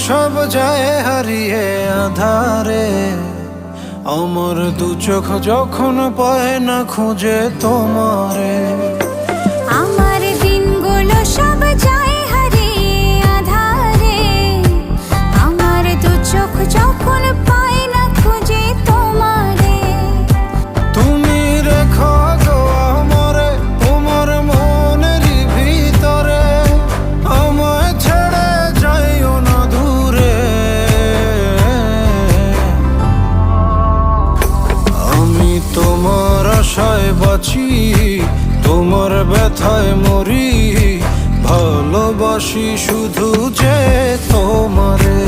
সব যায় হারিয়ে আধারে, আমার দু চোখ যখন পায় না খুঁজে তোমারে। আমার দিনগুলো সব যায় হারিয়ে আধারে, আমার দু চোখ যখন পায় না খুঁজে তোমারে। তুমি রেখো গো আমারে তোমার মনেরই ভিতরে, আমায় ছেড়ে যাইও না দূরে। আমি তোমার আশায় বাঁচি, তোমার ব্যথায় মরি, ভালোবাসি শুধু যে তোমারে।